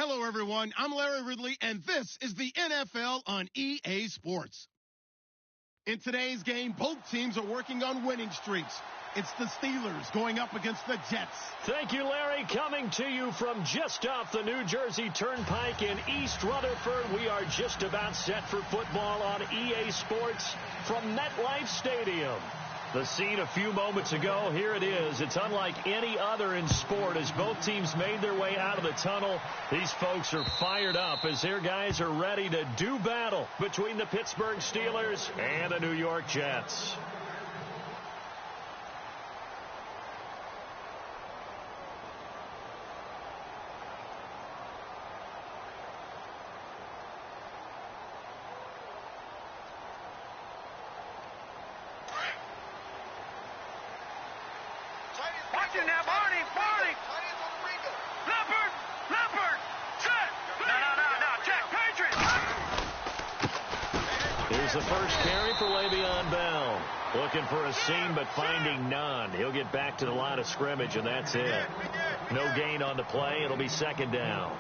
Hello, everyone. I'm Larry Ridley, and this is the NFL on EA Sports. In today's game, both teams are working on winning streaks. It's the Steelers going up against the Jets. Thank you, Larry. Coming to you from just off the New Jersey Turnpike in East Rutherford, we are just about set for football on EA Sports from MetLife Stadium. The scene a few moments ago, here it is. It's unlike any other in sport as both teams made their way out of the tunnel. These folks are fired up as their guys are ready to do battle between the Pittsburgh Steelers and the New York Jets. Watching now, Barney! Leopard! Check! No, check! Patriots! Here's the first carry for Le'Veon Bell. Looking for a seam, but finding none. He'll get back to the line of scrimmage, and that's it. No gain on the play. It'll be second down.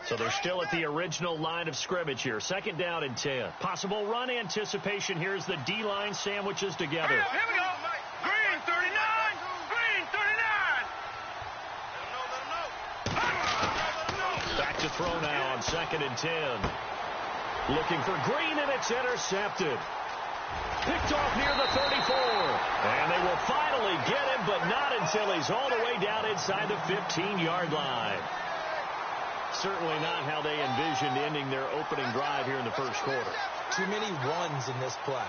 So they're still at the original line of scrimmage here. Second down and 10. Possible run anticipation here as the D-line sandwiches together. Here we go. Green 39. Green 39. Let him know. Back to throw now on second and 10. Looking for Green, and it's intercepted. Picked off near the 34. And they will finally get him, but not until he's all the way down inside the 15-yard line. Certainly not how they envisioned ending their opening drive here in the first quarter. Too many runs in this play.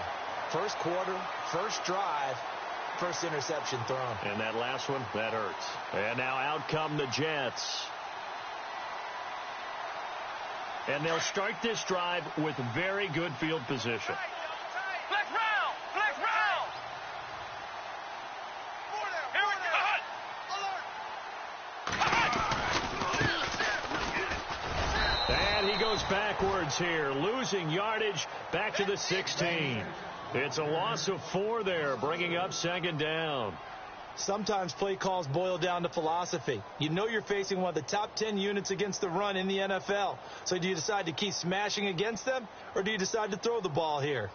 First quarter, first drive, first interception thrown. And that last one, that hurts. And now out come the Jets. And they'll start this drive with very good field position. Flex round! Here we go! And he goes backwards here, losing yardage back to the 16. It's a loss of 4 there, bringing up second down. Sometimes play calls boil down to philosophy. You know you're facing one of the top 10 units against the run in the NFL. So do you decide to keep smashing against them, or do you decide to throw the ball here?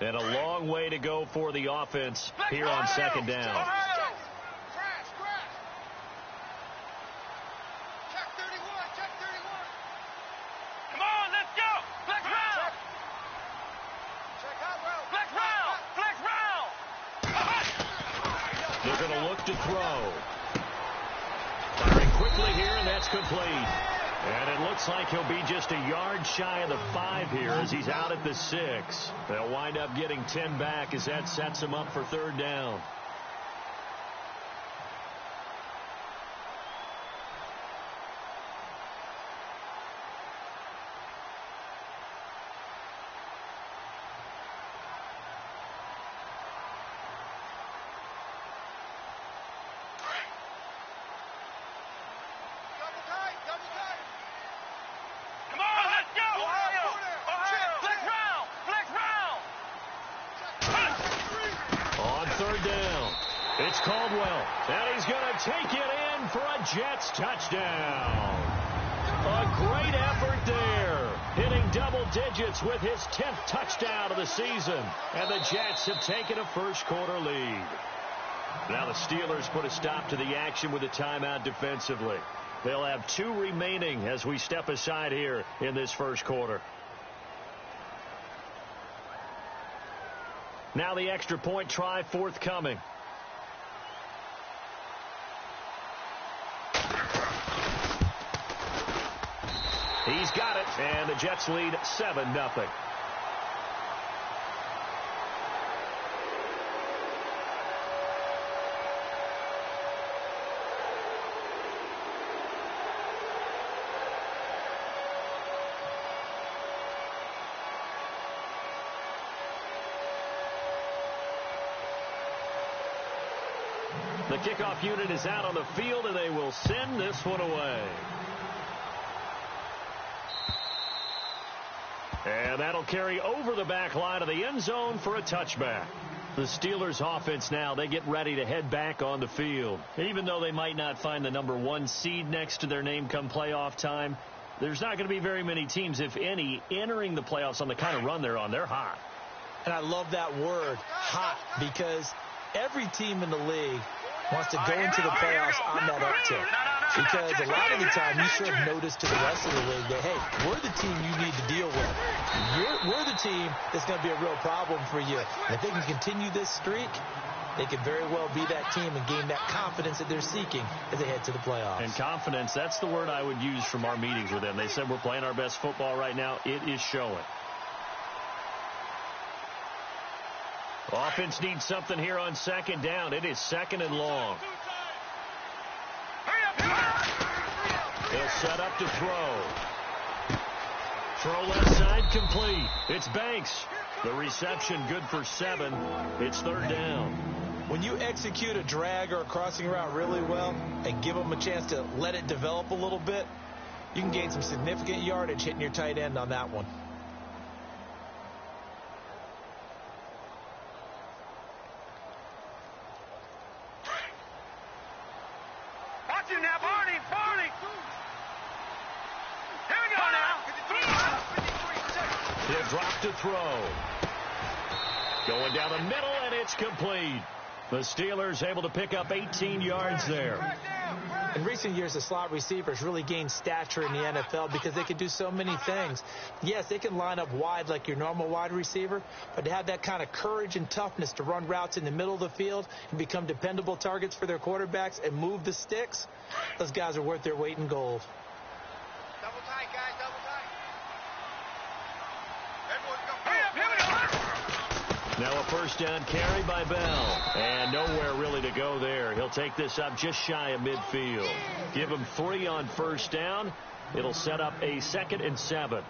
And a long way to go for the offense here on second down. Come on, let's go! Flex round! Flex round! They're going to look to throw. Firing quickly here, and that's complete. And it looks like he'll be just a yard shy of the 5 here as he's out at the 6. They'll wind up getting 10 back as that sets him up for third down. Come on, let's go! Ohio! Flex round! On third down, it's Caldwell, and he's going to take it in for a Jets touchdown. A great effort there, hitting double digits with his 10th touchdown of the season, and the Jets have taken a first-quarter lead. Now the Steelers put a stop to the action with a timeout defensively. They'll have 2 remaining as we step aside here in this first quarter. Now the extra point try forthcoming. He's got it, and the Jets lead 7-0. The kickoff unit is out on the field, and they will send this one away. And that'll carry over the back line of the end zone for a touchback. The Steelers offense now, they get ready to head back on the field. Even though they might not find the #1 seed next to their name come playoff time, there's not going to be very many teams, if any, entering the playoffs on the kind of run they're on. They're hot. And I love that word, hot, because every team in the league wants to go into the playoffs on that uptick. Because a lot of the time you serve notice to the rest of the league that, hey, we're the team you need to deal with. We're the team that's going to be a real problem for you. And if they can continue this streak, they could very well be that team and gain that confidence that they're seeking as they head to the playoffs. And confidence, that's the word I would use from our meetings with them. They said we're playing our best football right now. It is showing. Offense needs something here on second down. It is second and long. He'll set up to throw. Throw left side complete. It's Banks. The reception good for 7. It's third down. When you execute a drag or a crossing route really well and give them a chance to let it develop a little bit, you can gain some significant yardage hitting your tight end on that one. Watch him now, Barney! Barney! Here we go now! He'll drop to throw. Going down the middle, and it's complete. The Steelers able to pick up 18 yards there. In recent years, the slot receivers really gained stature in the NFL because they can do so many things. Yes, they can line up wide like your normal wide receiver, but to have that kind of courage and toughness to run routes in the middle of the field and become dependable targets for their quarterbacks and move the sticks, those guys are worth their weight in gold. Double tight, guys, double tight. Everyone go. Here we go. Now a first down carry by Bell. And nowhere really to go there. He'll take this up just shy of midfield. Give him 3 on first down. It'll set up a 2nd and 7.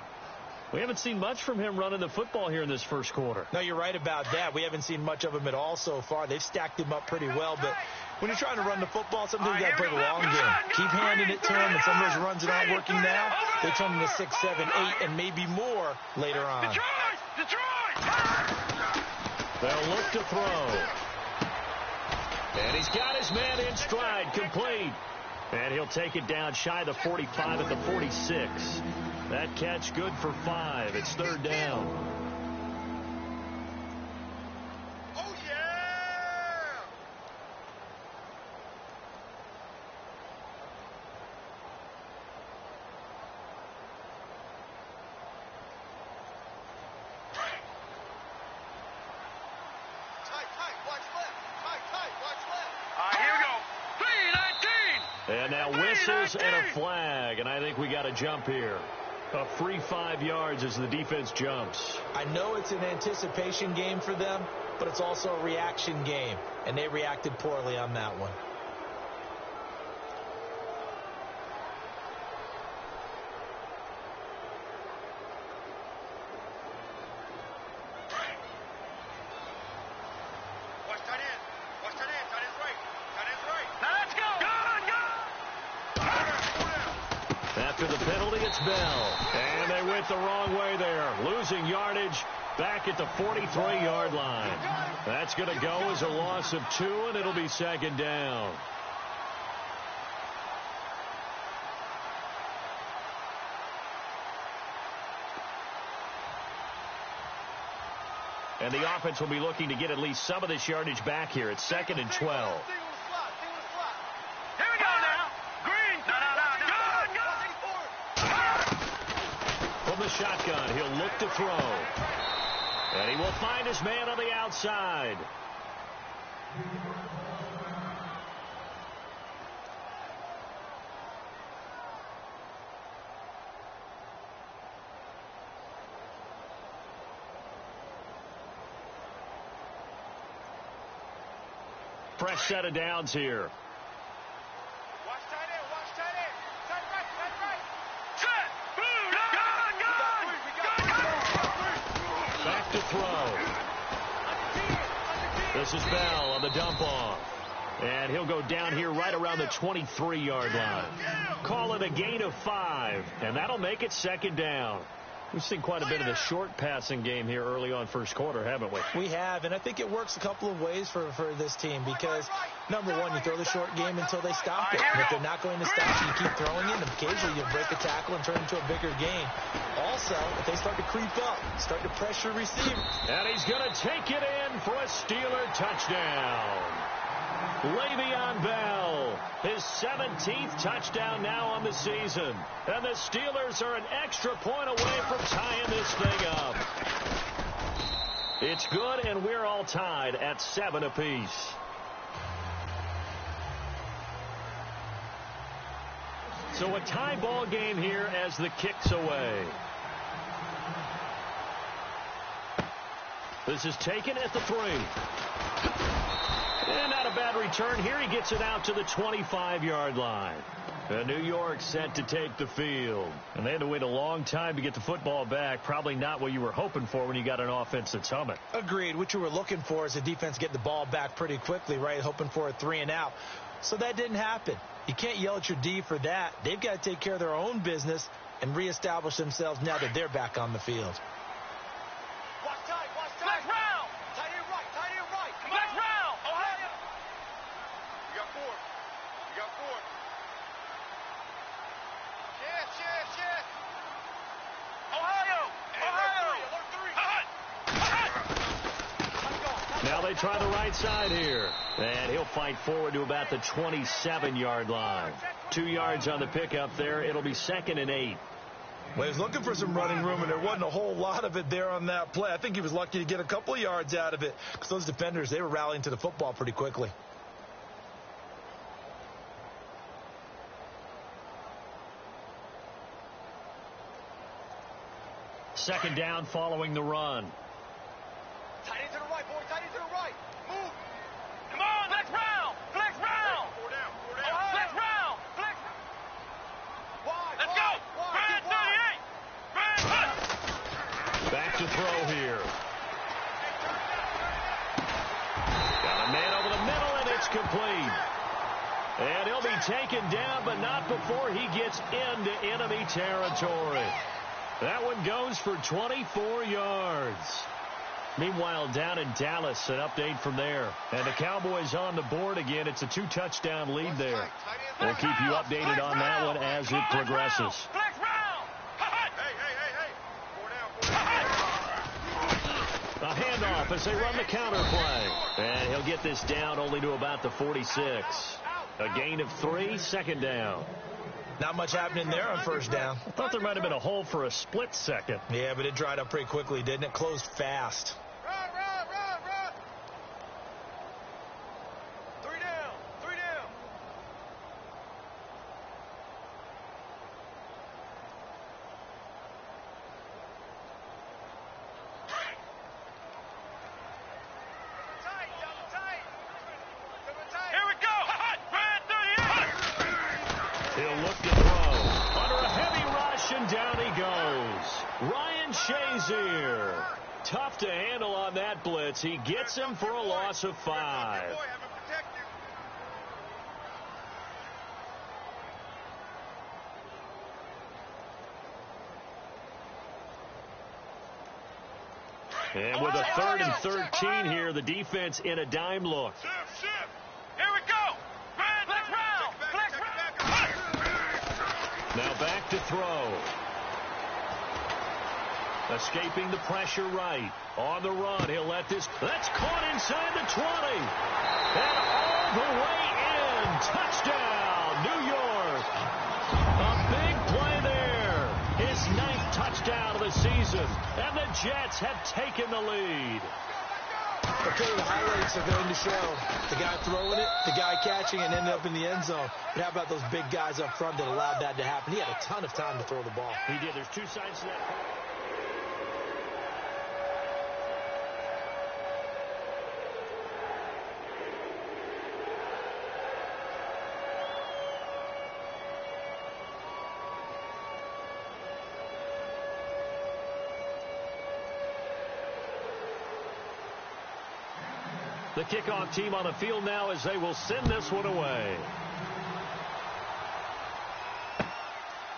We haven't seen much from him running the football here in this first quarter. No, you're right about that. We haven't seen much of him at all so far. They've stacked him up pretty well, but when you're trying to run the football, sometimes you got to play the long game. Keep handing it to him, and some of those runs that aren't working now, they turn into 6, 7, 8, and maybe more later on. Detroit! They'll look to throw. And he's got his man in stride, complete. And he'll take it down shy of the 45 at the 46. That catch good for 5. It's third down. Oh, yeah! Tight, watch left. Tight, watch left. All right, here we go. 3-19. And now whistles and a flag. And I think we got a jump here. A free 5 yards as the defense jumps. I know it's an anticipation game for them, but it's also a reaction game, and they reacted poorly on that one. Watch tight end. Tight end's right. Now let's go. After the penalty, it's Bell. And they went the wrong way there. Losing yardage back at the 43-yard line. That's going to go as a loss of 2, and it'll be second down. And the offense will be looking to get at least some of this yardage back here. It's 2nd and 12. Here we go now. Green. No. From the shotgun, he'll look to throw. And he will find his man on the outside. Fresh set of downs here. Watch tight end. Tight right. Set. Boom. Back to throw. This is Bell on the dump off. And he'll go down here right around the 23-yard line. Call it a gain of 5, and that'll make it second down. We've seen quite a bit of the short passing game here early on first quarter, haven't we? We have, and I think it works a couple of ways for this team because, number one, you throw the short game until they stop it. And if they're not going to stop you, you keep throwing it, and occasionally you'll break a tackle and turn it into a bigger gain. Also, if they start to creep up, start to pressure receivers. And he's going to take it in for a Steeler touchdown. Le'Veon Bell, his 17th touchdown now on the season. And the Steelers are an extra point away from tying this thing up. It's good, and we're all tied at 7 apiece. So a tie ball game here as the kick's away. This is taken at the 3. And not a bad return here. He gets it out to the 25-yard line. And New York set to take the field. And they had to wait a long time to get the football back. Probably not what you were hoping for when you got an offense that's humming. Agreed. What you were looking for is the defense get the ball back pretty quickly, right? Hoping for a 3-and-out. So that didn't happen. You can't yell at your D for that. They've got to take care of their own business and reestablish themselves now that they're back on the field. Watch tight, watch tight. Flex round. Tight end right, tight end right. Flex round. Ohio. You got 4. You got 4. Yes. Ohio. Alert 3. Now they try the right side here. And he'll fight forward to about the 27-yard line. 2 yards on the pickup there. It'll be 2nd and 8. Well, he was looking for some running room, and there wasn't a whole lot of it there on that play. I think he was lucky to get a couple of yards out of it because those defenders, they were rallying to the football pretty quickly. Second down following the run. Tight end to the right, boy. Tight end to the right. Move. Come on, flex round. Flex round. 4 down. Flex round. Flex. Wide. Let's go. Brand 38. Brand. Back to throw here. Got a man over the middle, and it's complete. And he'll be taken down, but not before he gets into enemy territory. That one goes for 24 yards. Meanwhile, down in Dallas, an update from there. And the Cowboys on the board again. It's a 2-touchdown lead there. We'll keep you updated on that one as it progresses. Flex round. Hey. 4 down. A handoff as they run the counter play. And he'll get this down only to about the 46. A gain of 3, 2nd down. Not much happening there on first down. I thought there might have been a hole for a split second. Yeah, but it dried up pretty quickly, didn't it? Closed fast. Run. 3 down. Here we go. Brand 38. He'll look to throw. Under a heavy rush, and down he goes. Ryan Shazier. Tough to handle on that blitz. He gets him for a loss of 5. And with a 3rd and 13 here, the defense in a dime look. Shift. Here we go. Brand, flex round. Now back to throw. Escaping the pressure right. On the run, he'll let this. That's caught inside the 20. And all the way in. Touchdown, New York. A big play there. His 9th touchdown of the season. And the Jets have taken the lead. Okay, the highlights are going to show the guy throwing it, the guy catching it, and ended up in the end zone. But how about those big guys up front that allowed that to happen? He had a ton of time to throw the ball. He did. There's 2 sides to that. The kickoff team on the field now as they will send this one away.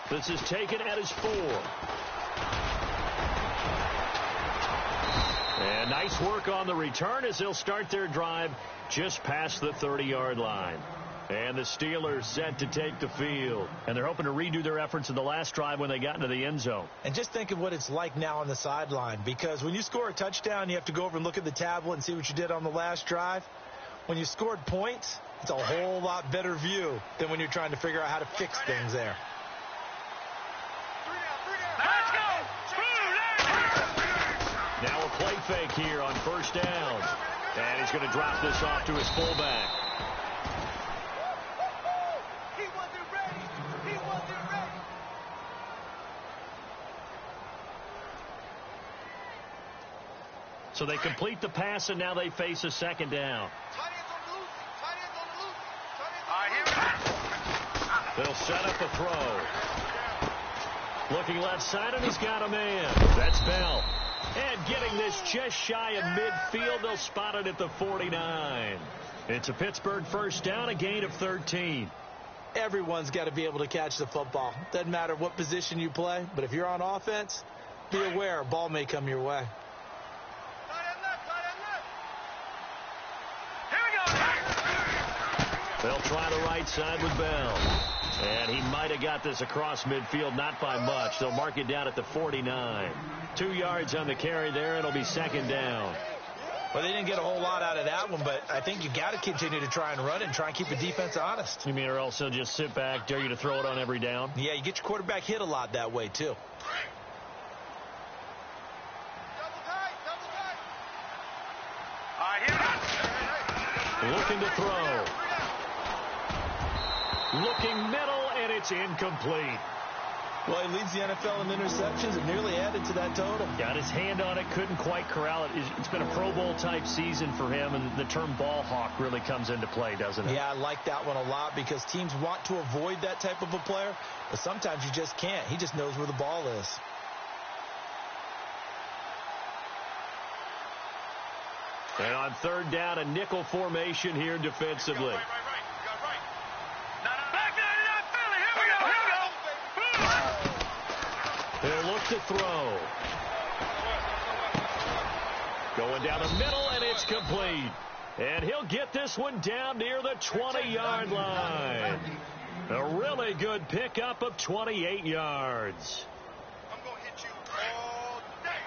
This is taken at his 4. And nice work on the return as they'll start their drive just past the 30-yard line. And the Steelers set to take the field. And they're hoping to redo their efforts in the last drive when they got into the end zone. And just think of what it's like now on the sideline. Because when you score a touchdown, you have to go over and look at the tablet and see what you did on the last drive. When you scored points, it's a whole lot better view than when you're trying to figure out how to fix things there. Let's go! Now a play fake here on first down. And he's going to drop this off to his fullback. He wasn't ready. He wasn't ready. So they complete the pass, and now they face a second down. Tight ends on the loose. Tight ends on the loose. Tight ends on the loose. They'll set up a throw. Looking left side, and he's got a man. That's Bell. And getting this just shy of midfield, they'll spot it at the 49. It's a Pittsburgh first down, a gain of 13. Everyone's got to be able to catch the football. Doesn't matter what position you play, but if you're on offense, be aware a ball may come your way. They'll try the right side with Bell. And he might have got this across midfield, not by much. They'll mark it down at the 49. 2 yards on the carry there. It'll be second down. Well, they didn't get a whole lot out of that one, but I think you got to continue to try and run and try and keep the defense honest. You mean or else he'll just sit back, dare you to throw it on every down? Yeah, you get your quarterback hit a lot that way, too. Looking to throw. Looking middle, and it's incomplete. Well, he leads the NFL in interceptions and nearly added to that total. Got his hand on it, couldn't quite corral it. It's been a Pro Bowl-type season for him, and the term ball hawk really comes into play, doesn't it? Yeah, I like that one a lot because teams want to avoid that type of a player, but sometimes you just can't. He just knows where the ball is. And on third down, a nickel formation here defensively. He'll look to throw. Going down the middle, and it's complete. And he'll get this one down near the 20-yard line. A really good pickup of 28 yards. I'm going to hit you all day,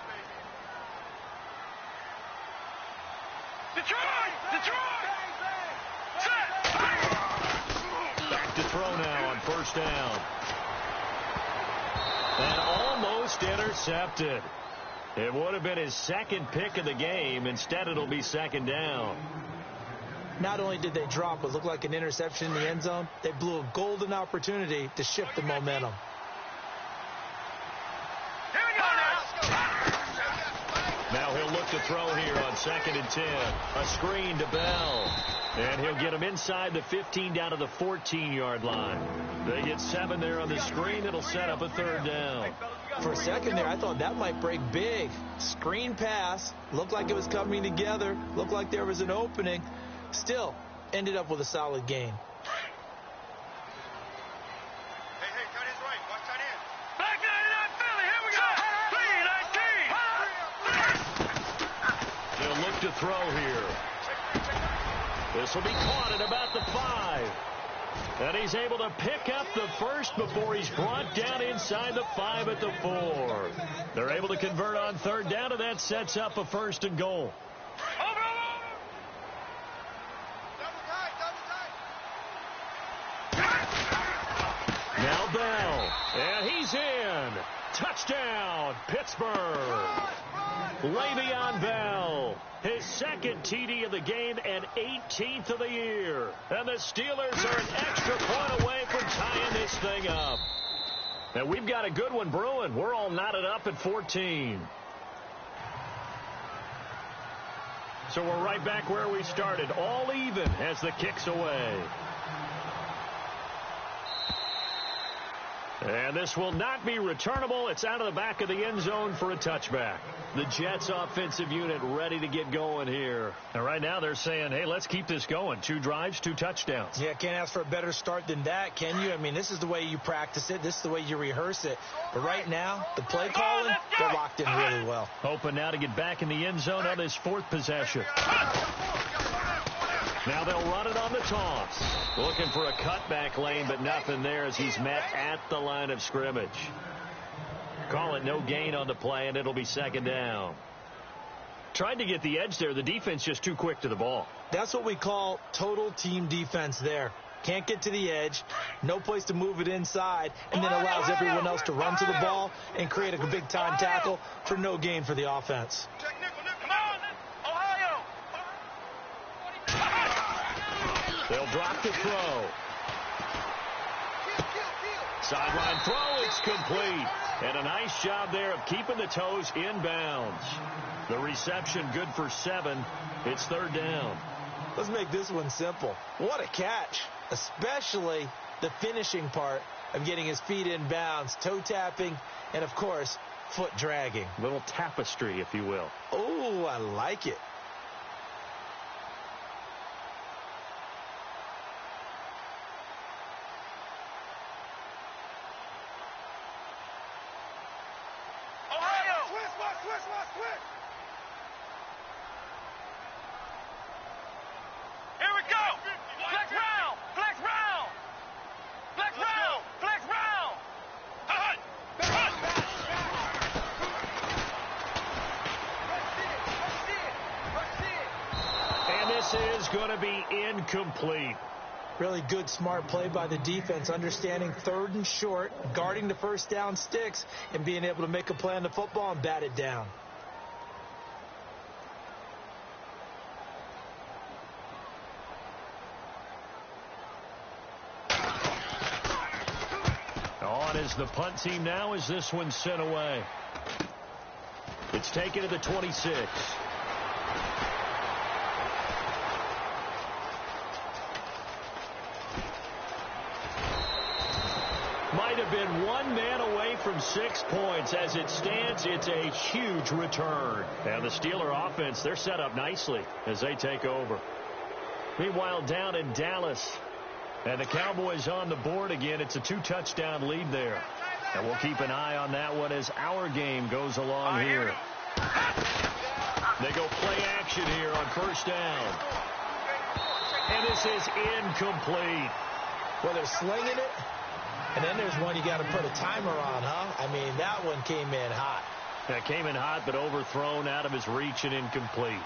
baby. Detroit! Detroit! Back to throw now on first down. And almost intercepted. It would have been his second pick of the game. Instead, it'll be second down. Not only did they drop what looked like an interception in the end zone, they blew a golden opportunity to shift the momentum. Here we go now. Now he'll look to throw here on 2nd and 10. A screen to Bell. And he'll get him inside the 15 down to the 14-yard line. They get 7 there on the screen. It'll set up a third down. For a second there, I thought that might break big. Screen pass. Looked like it was coming together. Looked like there was an opening. Still, ended up with a solid gain. Hey, tight end's right. Watch tight end. Back 99 Philly. Here we go. They'll look to throw here. This will be caught at about the 5. And he's able to pick up the first before he's brought down inside the 5 at the 4. They're able to convert on third down, and that sets up a 1st and goal. Now Bell, and he's in. Touchdown, Pittsburgh. Le'Veon Bell, his second TD of the game and 18th of the year. And the Steelers are an extra point away from tying this thing up. And we've got a good one brewing. We're all knotted up at 14. So we're right back where we started, all even as the kick's away. And this will not be returnable. It's out of the back of the end zone for a touchback. The Jets offensive unit ready to get going here. And right now they're saying, hey, let's keep this going. 2 drives, 2 touchdowns. Yeah, can't ask for a better start than that, can you? I mean, this is the way you practice it. This is the way you rehearse it. But right now, the play calling, they're locked in really well. Hoping now to get back in the end zone on this 4th possession. Now they'll run it on the toss. Looking for a cutback lane, but nothing there as he's met at the line of scrimmage. Call it no gain on the play, and it'll be 2nd down. Tried to get the edge there. The defense just too quick to the ball. That's what we call total team defense there. Can't get to the edge, no place to move it inside, and then allows everyone else to run to the ball and create a big-time tackle for no gain for the offense. They'll drop the throw. Sideline throw, it's complete. And a nice job there of keeping the toes inbounds. The reception good for 7. It's 3rd down. Let's make this one simple. What a catch, especially the finishing part of getting his feet in bounds, toe tapping, and, of course, foot dragging. Little tapestry, if you will. Oh, I like it. Is going to be incomplete. Really good, smart play by the defense, understanding 3rd and short, guarding the first down sticks, and being able to make a play on the football and bat it down. On is the punt team now as this one's sent away. It's taken to the 26. Might have been 1 man away from 6 points. As it stands, it's a huge return. And the Steeler offense, they're set up nicely as they take over. Meanwhile, down in Dallas, and the Cowboys on the board again. It's a 2-touchdown lead there. And we'll keep an eye on that one as our game goes along here. They go play action here on 1st down. And this is incomplete. Well, they're slinging it. And then there's one you got to put a timer on, huh? I mean, that one came in hot. That came in hot, but overthrown out of his reach and incomplete.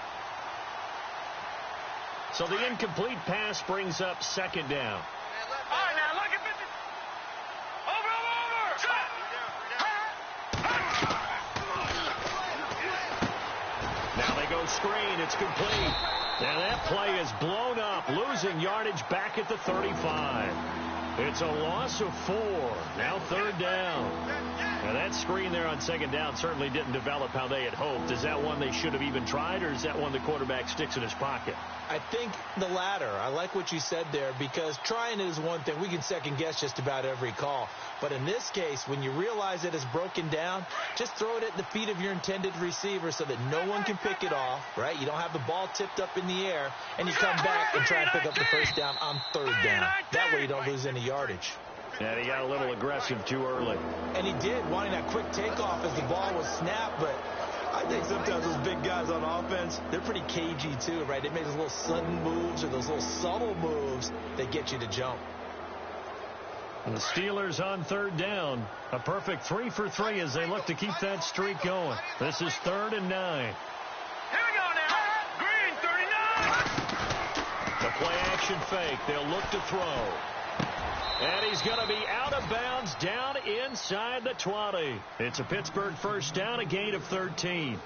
So the incomplete pass brings up 2nd down. All right, now look at this. Over. Now they go screen. It's complete. And that play is blown up, losing yardage back at the 35. It's a loss of 4. Now 3rd down. Now that screen there on 2nd down certainly didn't develop how they had hoped. Is that one they should have even tried, or is that one the quarterback sticks in his pocket? I think the latter. I like what you said there, because trying it is one thing. We can second guess just about every call. But in this case, when you realize it is broken down, just throw it at the feet of your intended receiver so that no one can pick it off, right? You don't have the ball tipped up in the air, and you come back and try and pick up the 1st down on 3rd down. That way you don't lose any yardage. And he got a little aggressive too early. And he did, wanting that quick takeoff as the ball was snapped, but I think sometimes those big guys on offense, they're pretty cagey too, right? They make those little sudden moves or those little subtle moves that get you to jump. And the Steelers on 3rd down. A perfect 3 for 3 as they look to keep that streak going. This is 3rd and 9. Here we go now. Green, 39. The play action fake. They'll look to throw. And he's going to be out of bounds down inside the 20. It's a Pittsburgh 1st down, a gain of 13.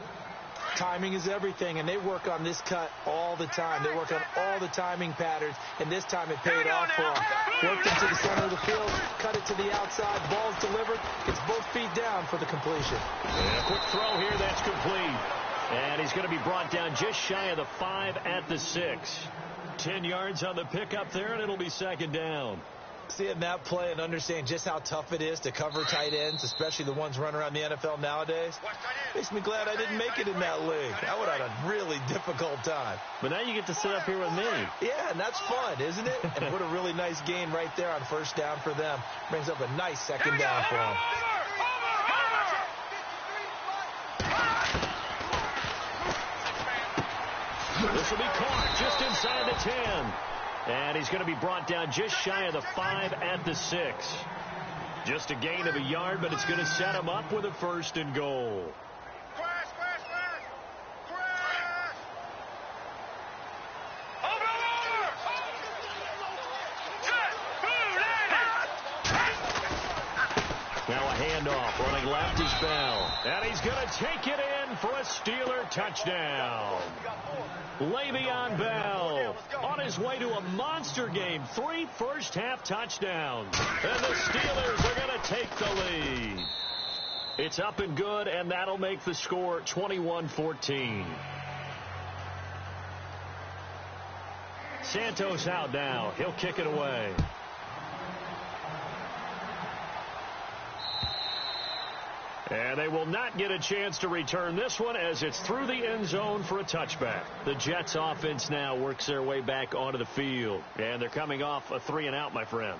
Timing is everything, and they work on this cut all the time. They work on all the timing patterns, and this time it paid off for them. Worked into the center of the field, cut it to the outside, ball's delivered, gets both feet down for the completion. And a quick throw here, that's complete. And he's going to be brought down just shy of the 5 at the 6. 10 yards on the pickup there, and it'll be 2nd down. Seeing that play and understanding just how tough it is to cover tight ends, especially the ones running around the NFL nowadays, makes me glad I didn't make it in that league. I would have had a really difficult time. But now you get to sit up here with me. Yeah, and that's fun, isn't it? And what a really nice gain right there on first down for them. Brings up a nice second down for them. This will be caught just inside the 10. And he's going to be brought down just shy of the 5 at the 6. Just a gain of a yard, but it's going to set him up with a 1st and goal. Now a handoff, running left is Bell. And he's going to take it in for a Steeler touchdown. Le'Veon Bell on his way to a monster game. 3 first-half touchdowns. And the Steelers are going to take the lead. It's up and good, and that'll make the score 21-14. Santos out now. He'll kick it away. And they will not get a chance to return this one as it's through the end zone for a touchback. The Jets offense now works their way back onto the field. And they're coming off a 3-and-out, my friend.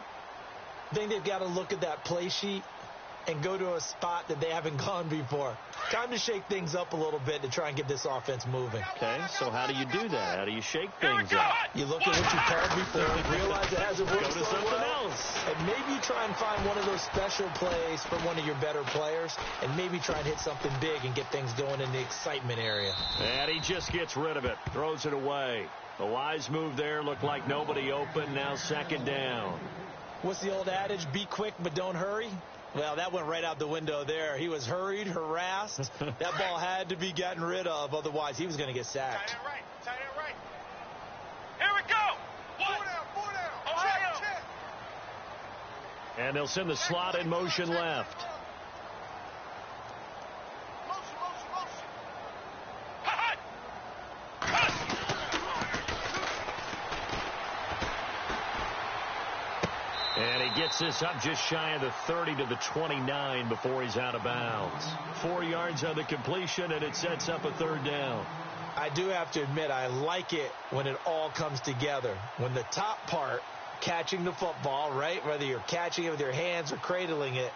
I think they've got to look at that play sheet and go to a spot that they haven't gone before. Time to shake things up a little bit to try and get this offense moving. Okay, so how do you do that? How do you shake things up? You look at what you called before, realize it hasn't worked Go to so something well, else. and maybe you try and find one of those special plays from one of your better players, and maybe try and hit something big and get things going in the excitement area. And he just gets rid of it, throws it away. A wise move there, looked like nobody open, now 2nd down. What's the old adage, be quick but don't hurry? Well, that went right out the window there. He was hurried, harassed. That ball had to be gotten rid of, otherwise he was going to get sacked. Tight end right. Tight end right. Here we go. 4 down. Ohio. Check. And they'll send the slot in motion left. Motion. And he gets this up just shy of the 30 to the 29 before he's out of bounds. 4 yards on the completion, and it sets up a 3rd down. I do have to admit, I like it when it all comes together. When the top part, catching the football, right, whether you're catching it with your hands or cradling it,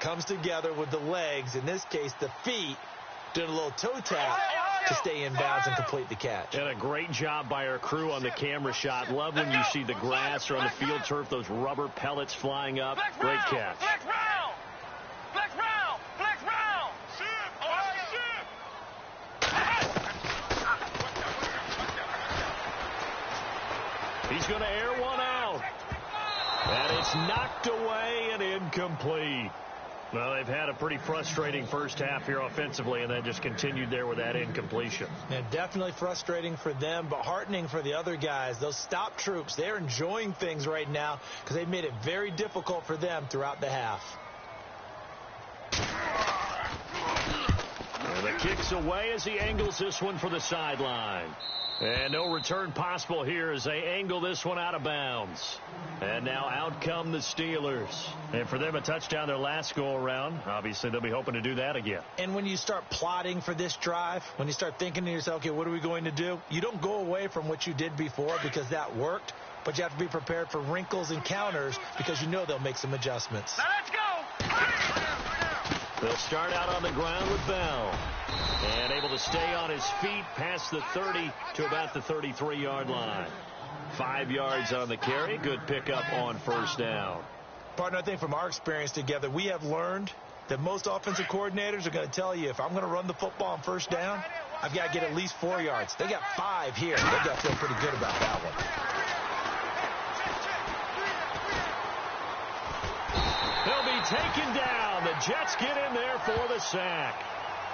comes together with the legs, in this case the feet, doing a little toe tap to stay in bounds and complete the catch. And a great job by our crew on the camera shot. Love when you see the grass or on the field turf, those rubber pellets flying up. Great catch. Flex round. He's going to air one out. And it's knocked away and incomplete. Well, they've had a pretty frustrating first half here offensively, and then just continued there with that incompletion. Yeah, definitely frustrating for them, but heartening for the other guys. Those stop troops, they're enjoying things right now because they've made it very difficult for them throughout the half. And the kick's away as he angles this one for the sideline. And no return possible here as they angle this one out of bounds. And now out come the Steelers. And for them, a touchdown their last go-around. Obviously, they'll be hoping to do that again. And when you start plotting for this drive, when you start thinking to yourself, okay, what are we going to do? You don't go away from what you did before because that worked, but you have to be prepared for wrinkles and counters because you know they'll make some adjustments. Now let's go. They'll start out on the ground with Bell. And able to stay on his feet past the 30 to about the 33-yard line. 5 yards on the carry. Good pickup on first down. Partner, I think from our experience together, we have learned that most offensive coordinators are going to tell you if I'm going to run the football on first down, I've got to get at least 4 yards. They got 5 here. They've got to feel pretty good about that one. They'll be taken down. The Jets get in there for the sack.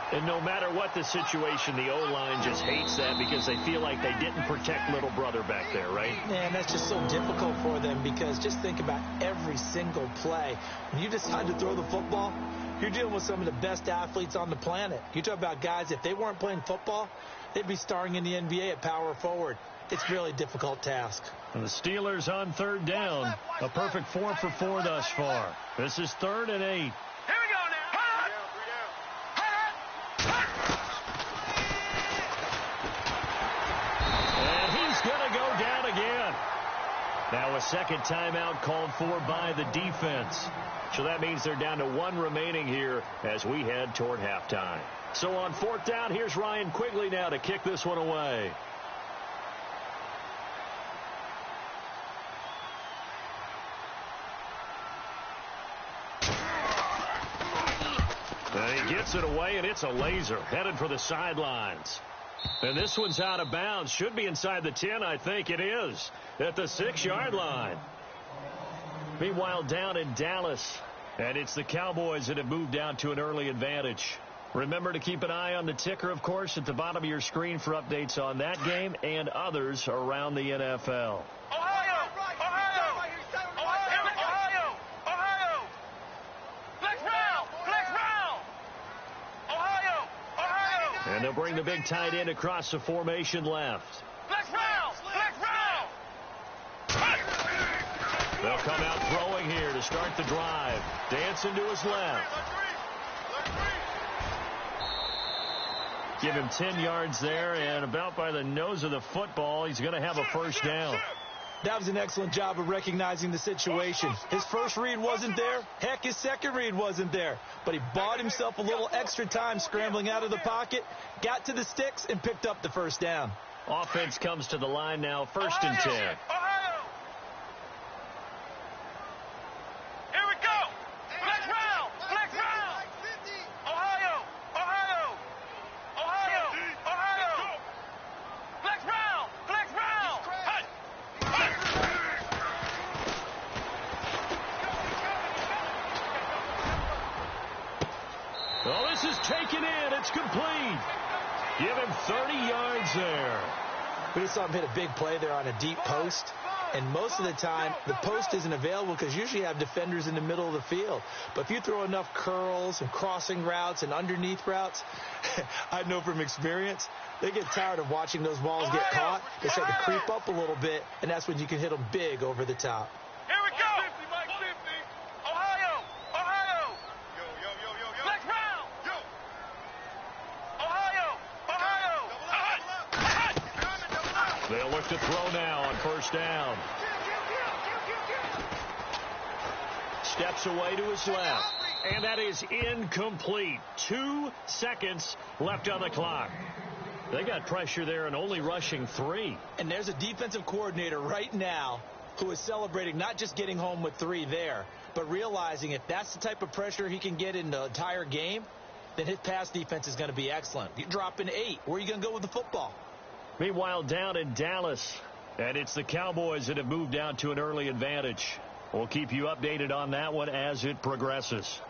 And no matter what the situation, the O-line just hates that because they feel like they didn't protect little brother back there, right? Man, that's just so difficult for them because just think about every single play. When you decide to throw the football, you're dealing with some of the best athletes on the planet. You talk about guys, if they weren't playing football, they'd be starring in the NBA at power forward. it's really a difficult task. And the Steelers on third down. A perfect 4 for 4 thus far. This is 3rd and 8. Here we go now. And he's going to go down again. Now a second timeout called for by the defense. So that means they're down to 1 remaining here as we head toward halftime. So on 4th down, here's Ryan Quigley now to kick this one away. And he gets it away, and it's a laser headed for the sidelines. And this one's out of bounds. Should be inside the 10, I think it is, at the 6-yard line. Meanwhile, down in Dallas, and it's the Cowboys that have moved down to an early advantage. Remember to keep an eye on the ticker, of course, at the bottom of your screen for updates on that game and others around the NFL. And they'll bring the big tight end across the formation left. They'll come out throwing here to start the drive. Dancing to his left. Give him 10 yards there, and about by the nose of the football, he's going to have a first down. That was an excellent job of recognizing the situation. His first read wasn't there. Heck, his second read wasn't there. But he bought himself a little extra time scrambling out of the pocket, got to the sticks, and picked up the first down. Offense comes to the line now, 1st and 10. Well, this is taken in. It's complete. Give him 30 yards there. We just saw him hit a big play there on a deep post. And most of the time, the post isn't available because usually you have defenders in the middle of the field. But if you throw enough curls and crossing routes and underneath routes, I know from experience, they get tired of watching those balls get caught. They start to creep up a little bit, and that's when you can hit them big over the top. Here we go. Ohio. Flex round. Ohio. They'll look to throw now on first down. Steps away to his left. And that is incomplete. 2 seconds left on the clock. They got pressure there and only rushing 3. And there's a defensive coordinator right now who is celebrating not just getting home with 3 there, but realizing if that's the type of pressure he can get in the entire game, then his pass defense is going to be excellent. You're dropping 8. Where are you going to go with the football? Meanwhile, down in Dallas, and it's the Cowboys that have moved down to an early advantage. We'll keep you updated on that one as it progresses.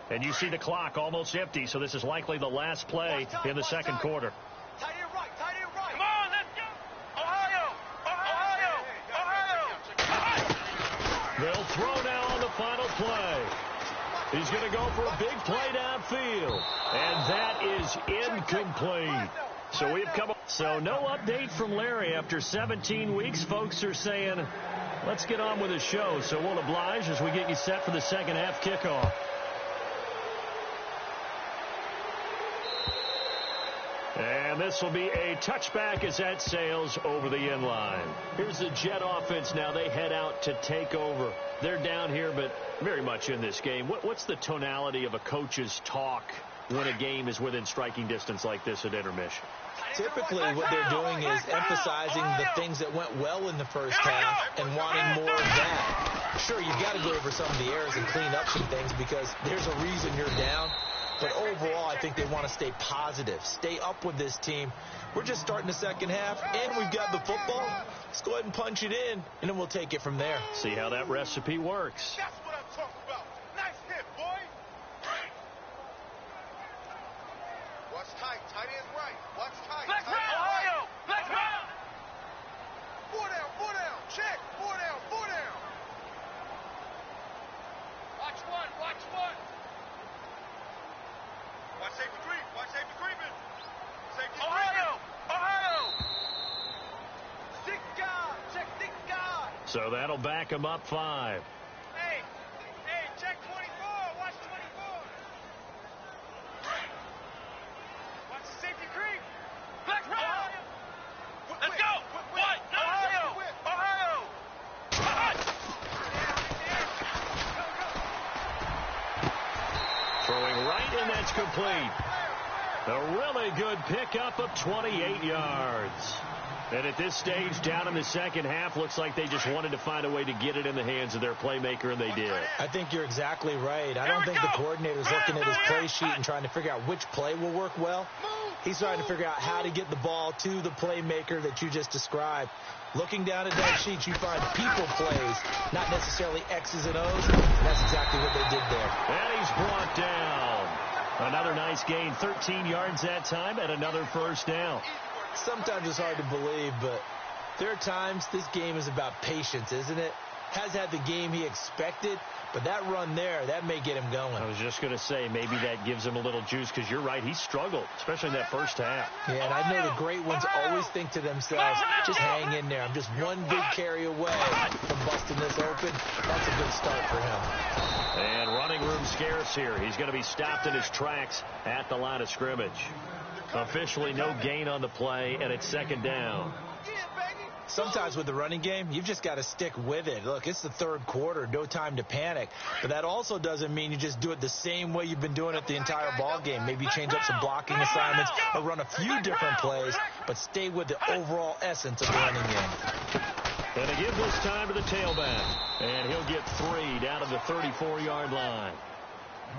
And you see the clock almost empty, so this is likely the last play in the second quarter. Tight end right. Come on, let's go. Ohio. They'll throw now on the final play. He's going to go for a big play downfield. And that is incomplete. So we've come up. So no update from Larry after 17 weeks. Folks are saying, let's get on with the show. So we'll oblige as we get you set for the second half kickoff. And this will be a touchback as that sails over the end line. Here's the Jet offense now. They head out to take over. They're down here, but very much in this game. What's the tonality of a coach's talk when a game is within striking distance like this at intermission? Typically, what they're doing is emphasizing the things that went well in the first half and wanting more of that. Sure, you've got to go over some of the errors and clean up some things because there's a reason you're down. But overall, I think they want to stay positive, stay up with this team. We're just starting the second half, and we've got the football. Let's go ahead and punch it in, and then we'll take it from there. See how that recipe works. That's what I'm talking about. Nice hit, boy. Watch tight. Tight end right. Watch tight. Flex round. Ohio. Flex round. 4 down. Check. 4 down. Watch one. Watch safety creeping. Safety Ohio. 6 So that'll back him up 5. Hey, check 24. Watch 24. Watch the safety creep. Flex route. Let's go. What? Ohio. Throwing right, and that's complete. A really good pickup of 28 yards. And at this stage, down in the second half, looks like they just wanted to find a way to get it in the hands of their playmaker, and they did. I think you're exactly right. I don't think the coordinator's looking at his play sheet and trying to figure out which play will work well. He's trying to figure out how to get the ball to the playmaker that you just described. Looking down at that sheet, you find people plays, not necessarily X's and O's. And that's exactly what they did there. And he's brought down. Another nice gain, 13 yards that time, and another first down. Sometimes it's hard to believe, but there are times this game is about patience, isn't it? Has had the game he expected, but that run there, that may get him going. I was just going to say, maybe that gives him a little juice, because you're right, he struggled, especially in that first half. Yeah, and I know the great ones always think to themselves, just hang in there. I'm just one big carry away from busting this open. That's a good start for him. And running room scarce here. He's going to be stopped in his tracks at the line of scrimmage. Officially no gain on the play, and it's second down. Sometimes with the running game, you've just got to stick with it. Look, it's the third quarter, no time to panic. But that also doesn't mean you just do it the same way you've been doing it the entire ball game. Maybe change up some blocking assignments or run a few different plays, but stay with the overall essence of the running game. And they give this time to the tailback. And he'll get 3 down to the 34-yard line.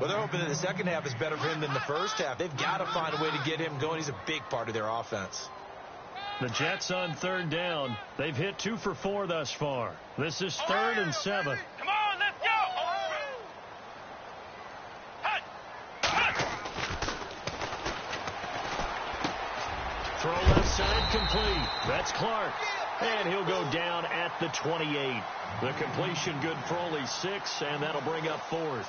Well, they're hoping that the second half is better for him than the first half. They've got to find a way to get him going. He's a big part of their offense. The Jets on third down. They've hit 2 for 4 thus far. This is 3rd and 7. Come on, let's go. Throw left side complete. That's Clark. And he'll go down at the 28. The completion good for only 6, and that'll bring up 4th.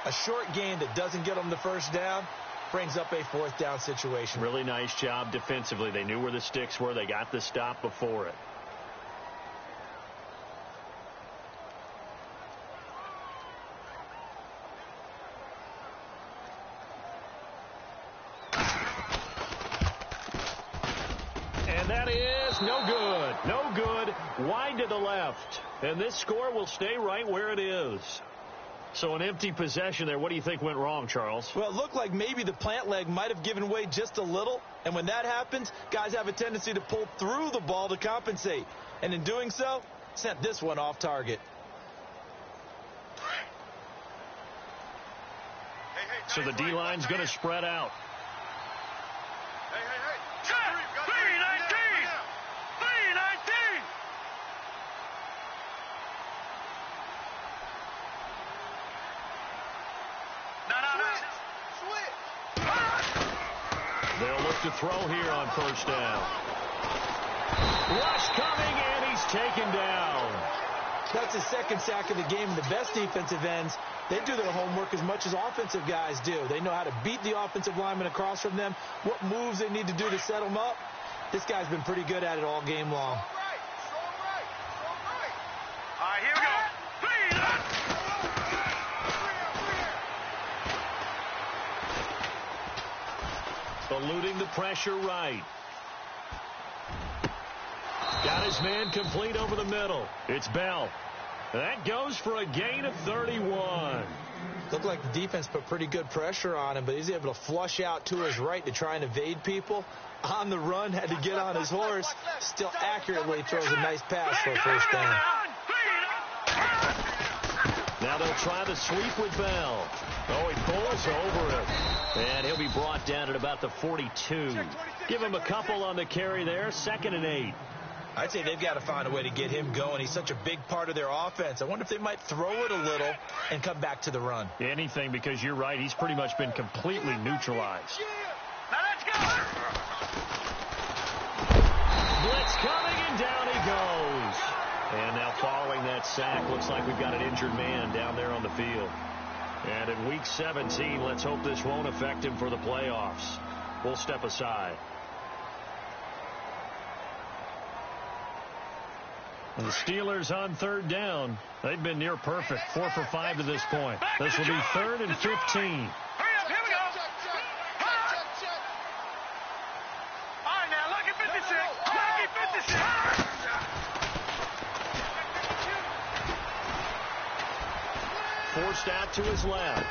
A short gain that doesn't get them the first down brings up a 4th down situation. Really nice job defensively. They knew where the sticks were. They got the stop before it. And that is no good. No good. Wide to the left. And this score will stay right where it is. So an empty possession there. What do you think went wrong, Charles? Well, it looked like maybe the plant leg might have given way just a little. And when that happens, guys have a tendency to pull through the ball to compensate. And in doing so, sent this one off target. So the D-line's going to spread out. They'll look to throw here on first down. Rush coming, and he's taken down. That's his second sack of the game. The best defensive ends, they do their homework as much as offensive guys do. They know how to beat the offensive lineman across from them, what moves they need to do to set them up. This guy's been pretty good at it all game long. All right, here we go. Eluding the pressure right. Got his man complete over the middle. It's Bell. That goes for a gain of 31. Looked like the defense put pretty good pressure on him, but he's able to flush out to his right to try and evade people. On the run, had to get on his horse. Still accurately throws a nice pass for a first down. Now they'll try the sweep with Bell. Oh, he pulls over him. And he'll be brought down at about the 42. Give him a couple on the carry there. 2nd and 8. I'd say they've got to find a way to get him going. He's such a big part of their offense. I wonder if they might throw it a little and come back to the run. Anything, because you're right. He's pretty much been completely neutralized. Now let's go. Blitz coming, and down he goes. And now following that sack, looks like we've got an injured man down there on the field. And in Week 17, let's hope this won't affect him for the playoffs. We'll step aside. And the Steelers on third down. They've been near perfect, 4 for 5 to this point. This will be 3rd and 15. Hurry up, here we go. All right, now, look at 56. Look at 56. Forced out to his left.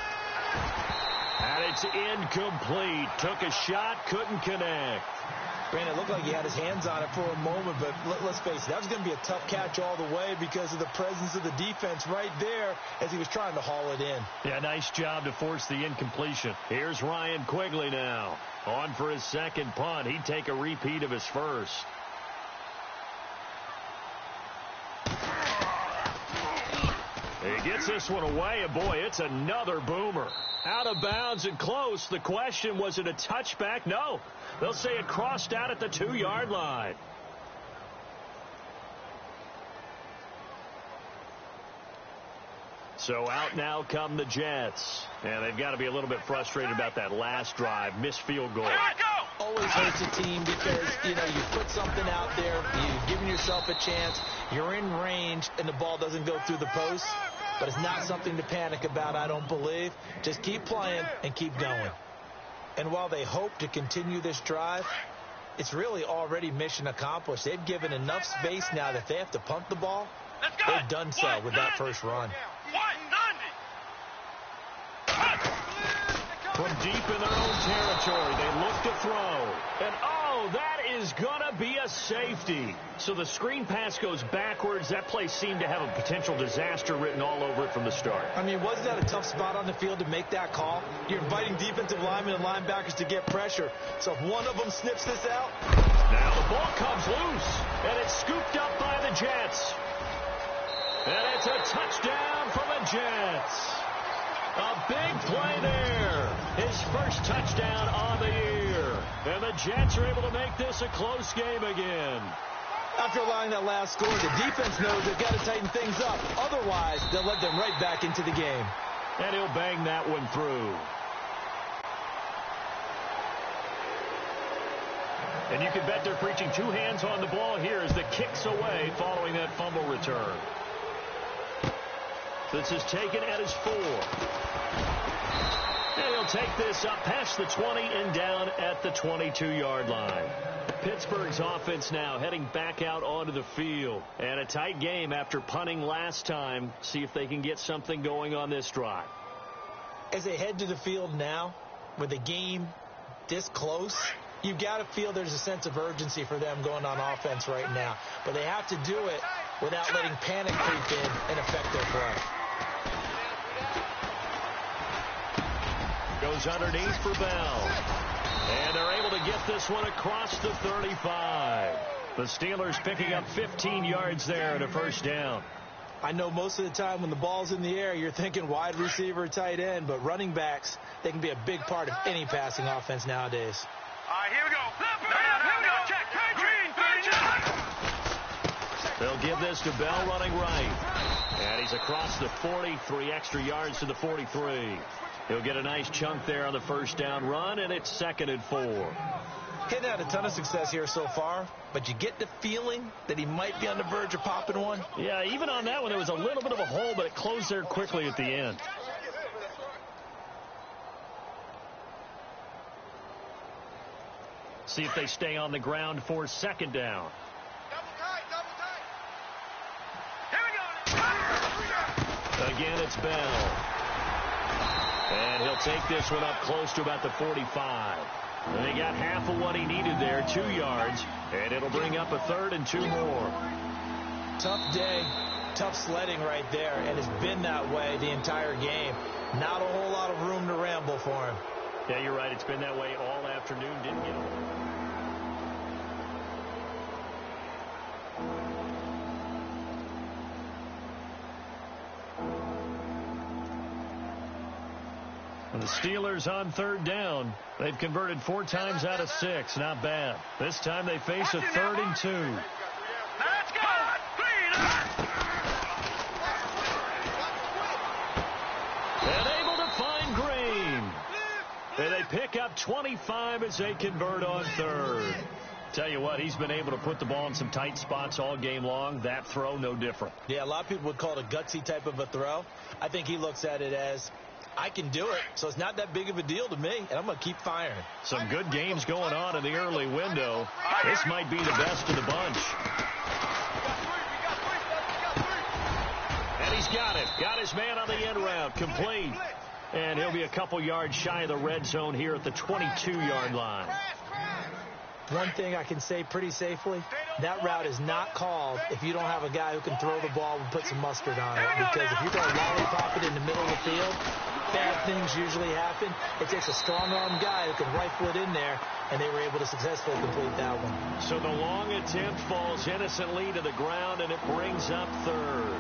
And it's incomplete. Took a shot, couldn't connect. Brandon, it looked like he had his hands on it for a moment, but let's face it, that was going to be a tough catch all the way because of the presence of the defense right there as he was trying to haul it in. Yeah, nice job to force the incompletion. Here's Ryan Quigley now. On for his second punt. He'd take a repeat of his first. He gets this one away, and boy, it's another boomer. Out of bounds and close. The question, was it a touchback? No. They'll say it crossed out at the 2-yard line. So out now come the Jets. And they've got to be a little bit frustrated about that last drive. Missed field goal. Always hurts a team because, you put something out there, you've given yourself a chance, you're in range, and the ball doesn't go through the post. But it's not something to panic about, I don't believe. Just keep playing and keep going. And while they hope to continue this drive, it's really already mission accomplished. They've given enough space now that if they have to punt the ball, they've done so with that first run. From deep in their own territory, they look to throw. And, oh, that is going to be a safety. So the screen pass goes backwards. That play seemed to have a potential disaster written all over it from the start. I mean, wasn't that a tough spot on the field to make that call? You're inviting defensive linemen and linebackers to get pressure. So if one of them snips this out. Now the ball comes loose, and it's scooped up by the Jets. And it's a touchdown for the Jets. A big play there. His first touchdown on the year. And the Jets are able to make this a close game again. After allowing that last score, the defense knows they've got to tighten things up. Otherwise, they'll let them right back into the game. And he'll bang that one through. And you can bet they're preaching 2 hands on the ball here as the kick's away following that fumble return. This is taken at his 4. And he'll take this up past the 20 and down at the 22-yard line. Pittsburgh's offense now heading back out onto the field. And a tight game after punting last time. See if they can get something going on this drive. As they head to the field now, with the game this close, you've got to feel there's a sense of urgency for them going on offense right now. But they have to do it without letting panic creep in and affect their play. Goes underneath for Bell. And they're able to get this one across the 35. The Steelers picking up 15 yards there and a first down. I know most of the time when the ball's in the air, you're thinking wide receiver, tight end, but running backs, they can be a big part of any passing offense nowadays. All right, here we go. Check. They'll give this to Bell running right. And he's across the 40, 3 extra yards to the 43. He'll get a nice chunk there on the first down run, and it's 2nd and 4. Hadn't had a ton of success here so far, but you get the feeling that he might be on the verge of popping one. Yeah, even on that one, there was a little bit of a hole, but it closed there quickly at the end. See if they stay on the ground for 2nd down. Double tight. Again, it's Bell. And he'll take this one up close to about the 45. And they got half of what he needed there, 2 yards. And it'll bring up a 3rd and 2 more. Tough day, tough sledding right there, and it's been that way the entire game. Not a whole lot of room to ramble for him. Yeah, you're right. It's been that way all afternoon. Didn't get it. The Steelers on 3rd down. They've converted 4 times out of 6. Not bad. This time they face a 3rd and 2. Let's go. And able to find Green. And they pick up 25 as they convert on 3rd. Tell you what, he's been able to put the ball in some tight spots all game long. That throw, no different. Yeah, a lot of people would call it a gutsy type of a throw. I think he looks at it as, I can do it, so it's not that big of a deal to me, and I'm going to keep firing. Some good games going on in the early window. This might be the best of the bunch. And he's got it. Got his man on the end route. Complete. And he'll be a couple yards shy of the red zone here at the 22-yard line. One thing I can say pretty safely, that route is not called if you don't have a guy who can throw the ball and put some mustard on it. Because if you're going to lollipop it in the middle of the field, bad things usually happen. It takes a strong-arm guy who can rifle it in there, and they were able to successfully complete that one. So the long attempt falls innocently to the ground, and it brings up third.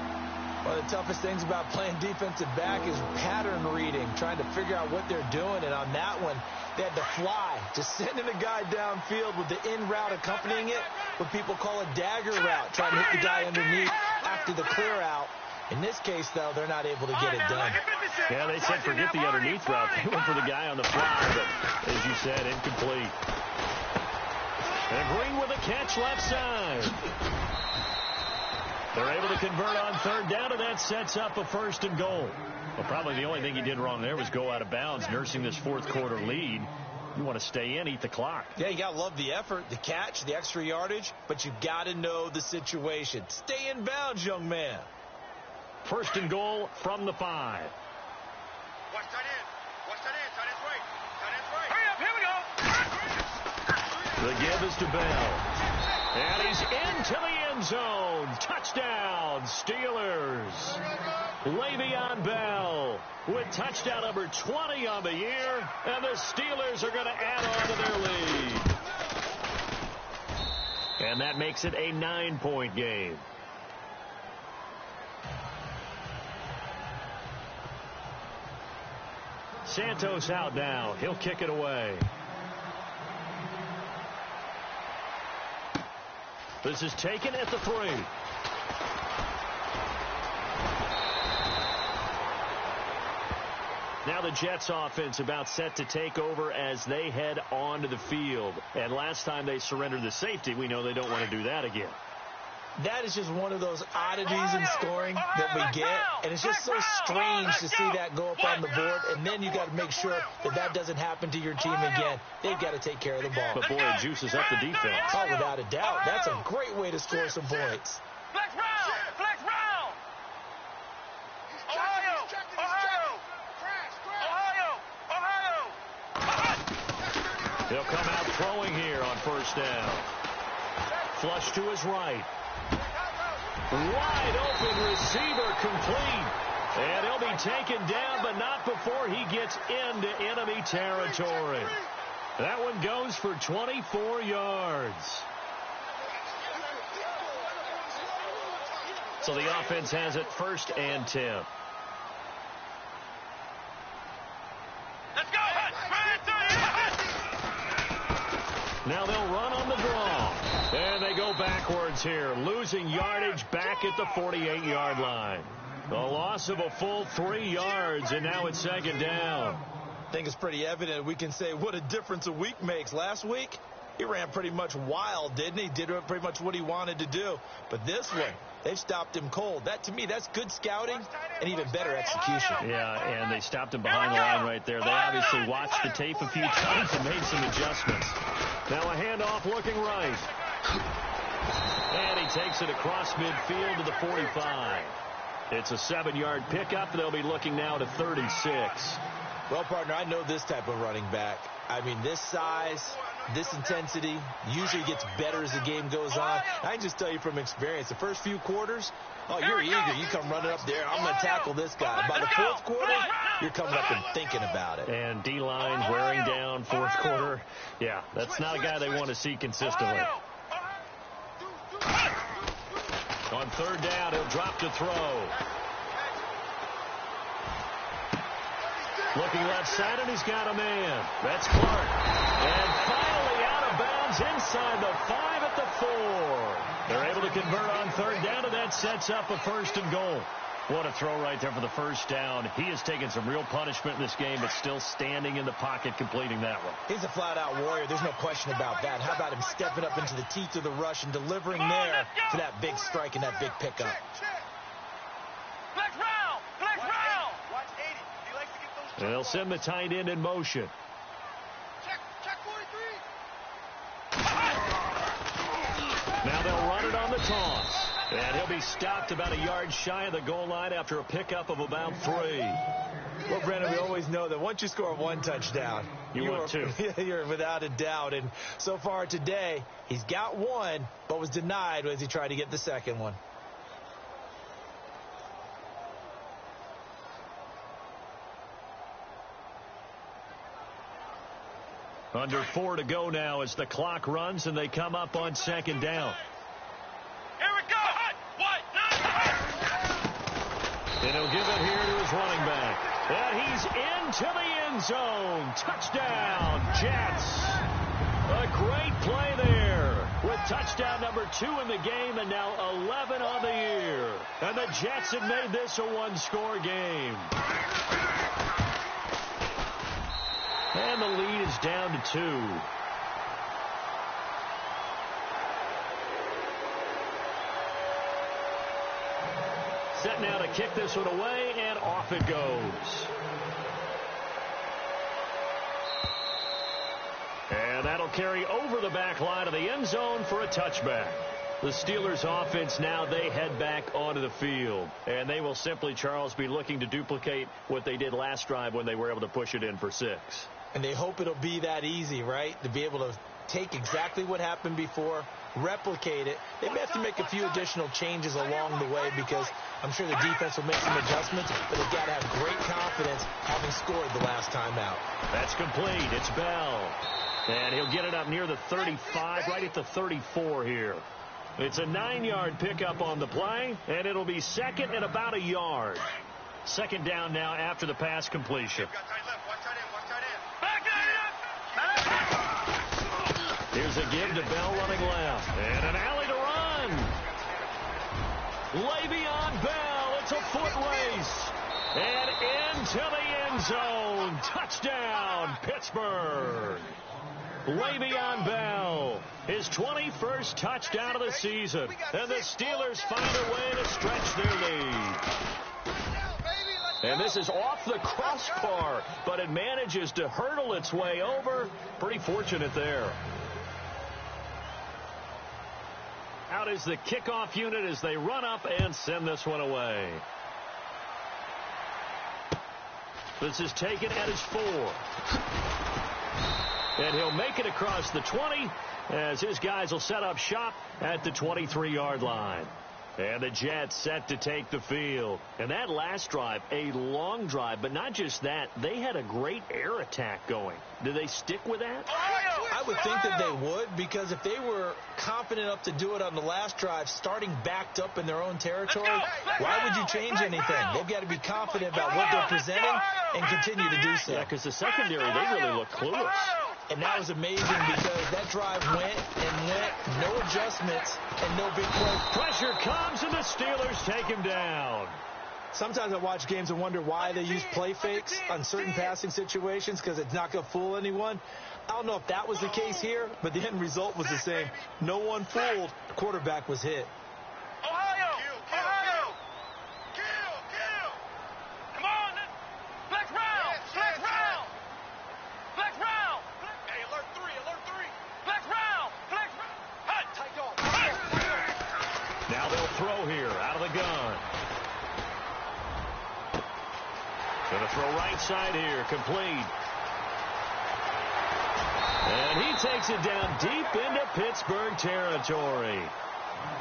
One of the toughest things about playing defensive back is pattern reading, trying to figure out what they're doing. And on that one, they had to fly, just sending a guy downfield with the in route accompanying it, what people call a dagger route, trying to hit the guy underneath after the clear out. In this case, though, they're not able to get it done. Yeah, they said forget the underneath route. They went for the guy on the fly, but as you said, incomplete. And Green with a catch left side. They're able to convert on third down, and that sets up a 1st and goal. Well, probably the only thing he did wrong there was go out of bounds, nursing this fourth quarter lead. You want to stay in, eat the clock. Yeah, you got to love the effort, the catch, the extra yardage, but you got to know the situation. Stay in bounds, young man. 1st and goal from the 5. Watch that in. Watch that in. Tight end's right. Tight end's right. Hurry up. Here we go. The give is to Bell. And he's into the end zone. Touchdown, Steelers. Le'Veon Bell with touchdown number 20 on the year. And the Steelers are going to add on to their lead. And that makes it a 9-point game. Santos out now. He'll kick it away. This is taken at the 3. Now the Jets offense about set to take over as they head onto the field. And last time they surrendered the safety, we know they don't want to do that again. That is just one of those oddities in scoring that we get, and it's just so strange to see that go up on the board, and then you got to make sure that that doesn't happen to your team again. They've got to take care of the ball. But boy, it juices up the defense. Oh, without a doubt. That's a great way to score some points. Flex round. Flex round. Ohio. Ohio. Ohio. He'll come out throwing here on 1st down. Flush to his right. Wide open receiver complete. And he'll be taken down, but not before he gets into enemy territory. That one goes for 24 yards. So the offense has it 1st and 10. Let's go. Now they'll run on the draw. And they go backwards here, losing yardage back at the 48-yard line. A loss of a full 3 yards, and now it's 2nd down. I think it's pretty evident. We can say what a difference a week makes. Last week, he ran pretty much wild, didn't he? Did pretty much what he wanted to do. But this one, they've stopped him cold. That, to me, that's good scouting and even better execution. Yeah, and they stopped him behind the line right there. They obviously watched the tape a few times and made some adjustments. Now a handoff looking right. And he takes it across midfield to the 45. It's a 7-yard pickup. They'll be looking now to 36. Well, partner, I know this type of running back. I mean, this size, this intensity usually gets better as the game goes on. I can just tell you from experience, the first few quarters, oh, you're eager. You come running up there. I'm going to tackle this guy. By the 4th quarter, you're coming up and thinking about it. And D-line wearing down 4th quarter. Yeah, that's not a guy they want to see consistently. On 3rd down, he'll drop to throw. Looking left side, and he's got a man. That's Clark. And finally out of bounds inside the 5 at the 4. They're able to convert on 3rd down, and that sets up a 1st and goal. What a throw right there for the first down. He has taken some real punishment in this game, but still standing in the pocket completing that one. He's a flat-out warrior. There's no question about that. How about him stepping up into the teeth of the rush and delivering there for that big strike and that big pickup. Flex round! Flex round! Watch 80. He likes to get those. They'll send the tight end in motion. Check 43. Now they'll run it on the toss. And he'll be stopped about a yard shy of the goal line after a pickup of about 3. Well, Brandon, we always know that once you score 1 touchdown, you're 2. You're without a doubt. And so far today, he's got 1, but was denied as he tried to get the second one. Under 4 to go now as the clock runs and they come up on second down. Here we go. And he'll give it here to his running back. And he's into the end zone. Touchdown, Jets. A great play there with touchdown number 2 in the game and now 11 on the year. And the Jets have made this a 1-score game. And the lead is down to 2. Set now to kick this one away, and off it goes. And that'll carry over the back line of the end zone for a touchback. The Steelers offense now, they head back onto the field. And they will simply, Charles, be looking to duplicate what they did last drive when they were able to push it in for 6. And they hope it'll be that easy, right? To be able to take exactly what happened before, replicate it. They may have to make a few additional changes along the way because I'm sure the defense will make some adjustments, but they've got to have great confidence having scored the last time out. That's complete. It's Bell. And he'll get it up near the 35, right at the 34 here. It's a 9-yard pickup on the play, and it'll be second and about a yard. Second down now after the pass completion. Here's a give to Bell running left. And an alley to run. Le'Veon Bell. It's a foot race. And into the end zone. Touchdown, Pittsburgh. Le'Veon Bell, his 21st touchdown of the season. And the Steelers find a way to stretch their lead. And this is off the crossbar, but it manages to hurdle its way over. Pretty fortunate there. Out is the kickoff unit as they run up and send this one away. This is taken at his 4. And he'll make it across the 20 as his guys will set up shop at the 23-yard line. And the Jets set to take the field. And that last drive, a long drive, but not just that. They had a great air attack going. Do they stick with that? I would think that they would, because if they were confident enough to do it on the last drive, starting backed up in their own territory, why would you change anything? They've got to be confident about what they're presenting and continue to do so. Yeah, because the secondary, they really look clueless. And that was amazing because that drive went and went, no adjustments, and no big play. Pressure comes, and the Steelers take him down. Sometimes I watch games and wonder why they use play fakes on certain passing situations because it's not going to fool anyone. I don't know if that was the case here, but the end result was the same. No one fooled. The quarterback was hit. Ohio! Ohio! Kill! Come on! Flex round! Flex round! Flex round! Hey, alert 3! Flex round! Flex round! Hut! Tight dog! Now they'll throw here out of the gun. Going to throw right side here, complete. And he takes it down deep into Pittsburgh territory.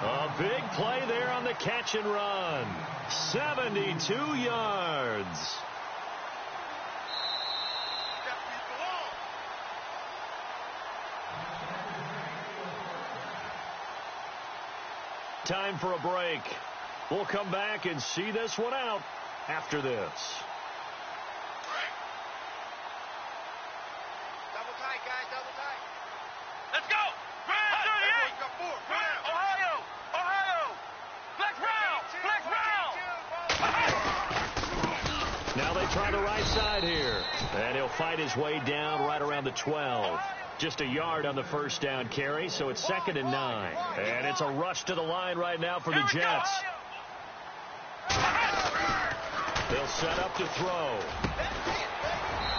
A big play there on the catch and run. 72 yards. Time for a break. We'll come back and see this one out after this. Double tight, guys, double tight. Let's go! Round 38! Ohio! Flex round! Flex round! they try the right side here. And he'll fight his way down right around the 12. Just a yard on the first down carry, so it's 2nd and 9. And it's a rush to the line right now for the Jets. They'll set up to throw.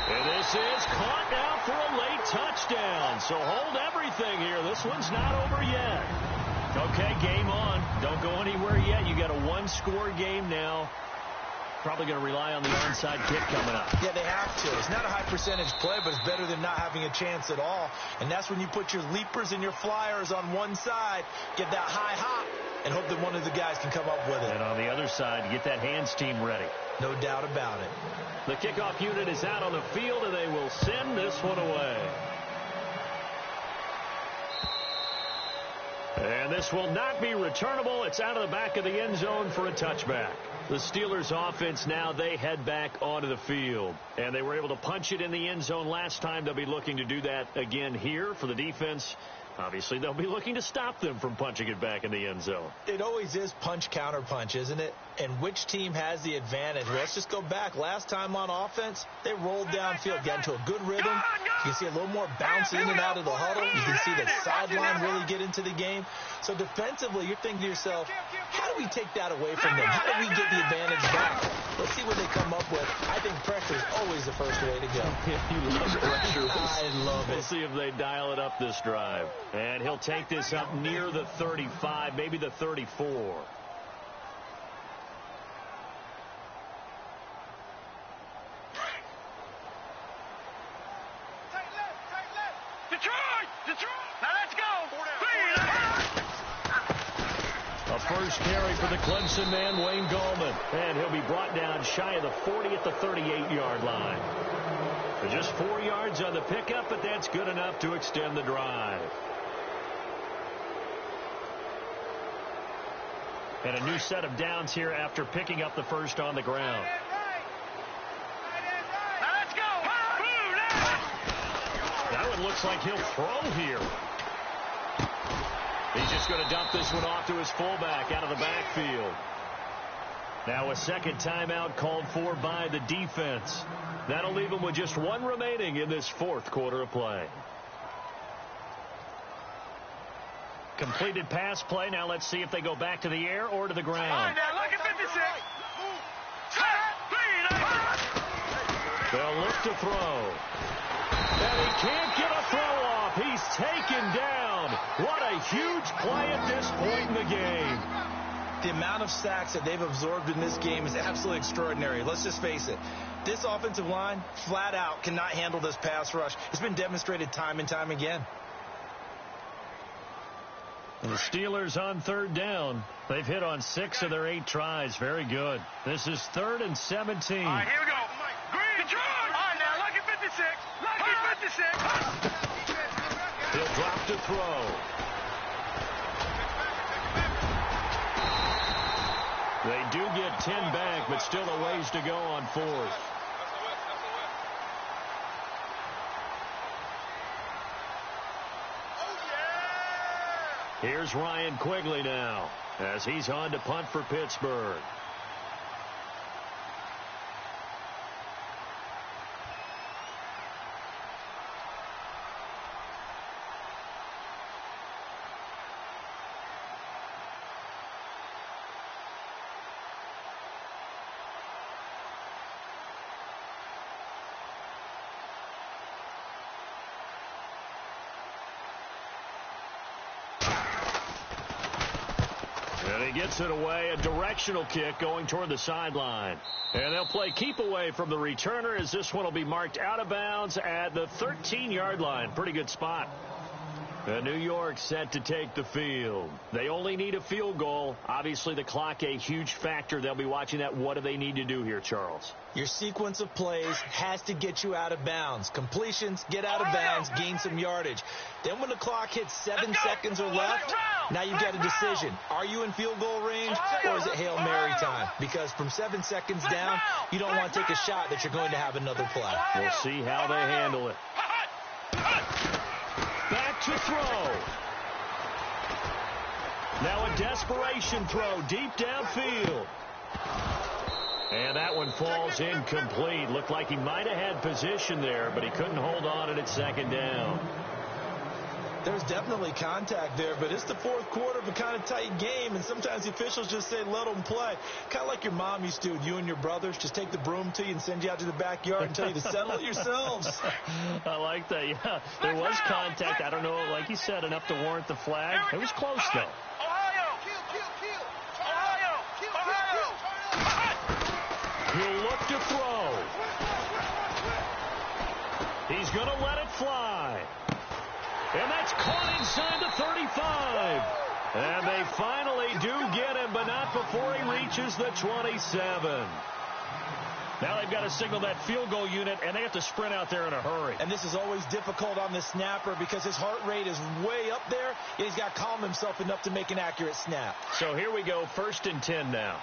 And this is caught now for a late touchdown. So hold everything here. This one's not over yet. Okay, game on. Don't go anywhere yet. You got a one-score game now. Probably going to rely on the onside kick coming up. Yeah, they have to. It's not a high-percentage play, but it's better than not having a chance at all. And that's when you put your leapers and your flyers on one side, get that high hop, and hope that one of the guys can come up with it. And on the other side, get that hands team ready. No doubt about it. The kickoff unit is out on the field, and they will send this one away. And this will not be returnable. It's out of the back of the end zone for a touchback. The Steelers offense now, they head back onto the field. And they were able to punch it in the end zone last time. They'll be looking to do that again here for the defense. Obviously, they'll be looking to stop them from punching it back in the end zone. It always is punch-counter-punch, isn't it? And which team has the advantage? Well, let's just go back. Last time on offense, they rolled downfield, got into a good rhythm. You can see a little more bounce in and out of the huddle. You can see the sideline really get into the game. So defensively, you're thinking to yourself, how do we take that away from them? How do we get the advantage back? Let's see what they come up with. I think pressure is always the first way to go. You love pressure. I love it. We'll see if they dial it up this drive. And he'll take this up near the 35, maybe the 34. Now let's go. A first carry for the Clemson man, Wayne Gallman. And he'll be brought down shy of the 40 at the 38-yard line. Just 4 yards on the pickup, but that's good enough to extend the drive. And a new set of downs here after picking up the first on the ground. Now let's go. That one looks like he'll throw here. He's just going to dump this one off to his fullback out of the backfield. Now a second timeout called for by the defense. That'll leave him with just one remaining in this fourth quarter of play. Completed pass play. Now let's see if they go back to the air or to the ground. Look at 56. They'll look to throw. And he can't get a throw off. He's taken down. What a huge play at this point in the game. The amount of sacks that they've absorbed in this game is absolutely extraordinary. Let's just face it. This offensive line, flat out, cannot handle this pass rush. It's been demonstrated time and time again. And the Steelers on third down. They've hit on 6 of their 8 tries. Very good. This is 3rd and 17. All right, here we go. Green. All right, now, lucky 56. Lucky 56. He'll drop to throw. They do get 10 back, but still a ways to go on 4th. Here's Ryan Quigley now as he's on to punt for Pittsburgh. And he gets it away, a directional kick going toward the sideline. And they'll play keep away from the returner as this one will be marked out of bounds at the 13-yard line. Pretty good spot. And New York set to take the field. They only need a field goal. Obviously, the clock a huge factor. They'll be watching that. What do they need to do here, Charles? Your sequence of plays has to get you out of bounds. Completions, get out of bounds, gain some yardage. Then when the clock hits 7 seconds or left, now you've got a decision. Are you in field goal range or is it Hail Mary time? Because from 7 seconds down, you don't want to take a shot that you're going to have another play. We'll see how they handle it. Back to throw. Now a desperation throw deep downfield. And that one falls incomplete. Looked like he might have had position there, but he couldn't hold on at second down. There's definitely contact there, but it's the fourth quarter of a kind of tight game, and sometimes the officials just say, let them play. Kind of like your mom used to, you and your brothers, just take the broom to you and send you out to the backyard and tell you to settle it yourselves. I like that, yeah. There was contact. I don't know, like you said, enough to warrant the flag. It was close, though. He'll look to throw. He's going to let it fly. And that's caught inside the 35. And they finally do get him, but not before he reaches the 27. Now they've got to signal that field goal unit, and they have to sprint out there in a hurry. And this is always difficult on the snapper because his heart rate is way up there, and he's got to calm himself enough to make an accurate snap. So here we go, 1st and 10 now.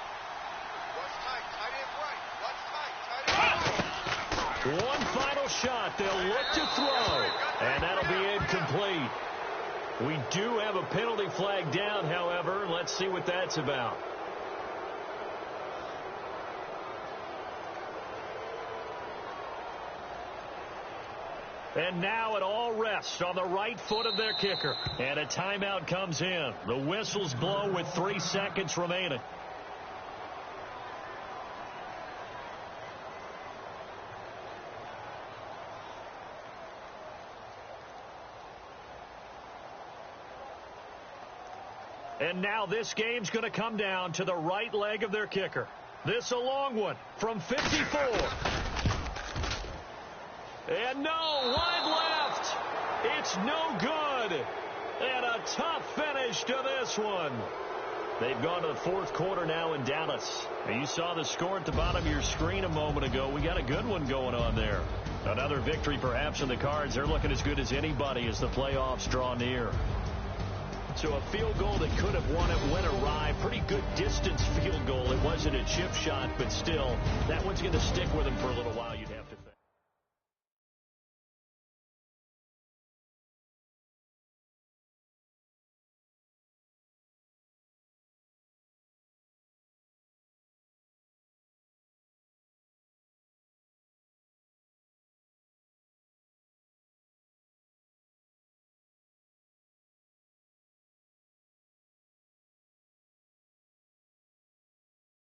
One final shot. They'll look to throw, and that'll be incomplete. We do have a penalty flag down, however. Let's see what that's about. And now it all rests on the right foot of their kicker. And a timeout comes in. The whistles blow with 3 seconds remaining. And now this game's going to come down to the right leg of their kicker. This a long one from 54. And no, wide left. It's no good. And a tough finish to this one. They've gone to the 4th quarter now in Dallas. And you saw the score at the bottom of your screen a moment ago. We got a good one going on there. Another victory perhaps in the cards. They're looking as good as anybody as the playoffs draw near. So a field goal that could have won it went awry. Pretty good distance field goal. It wasn't a chip shot, but still, that one's going to stick with him for a little while. You'd have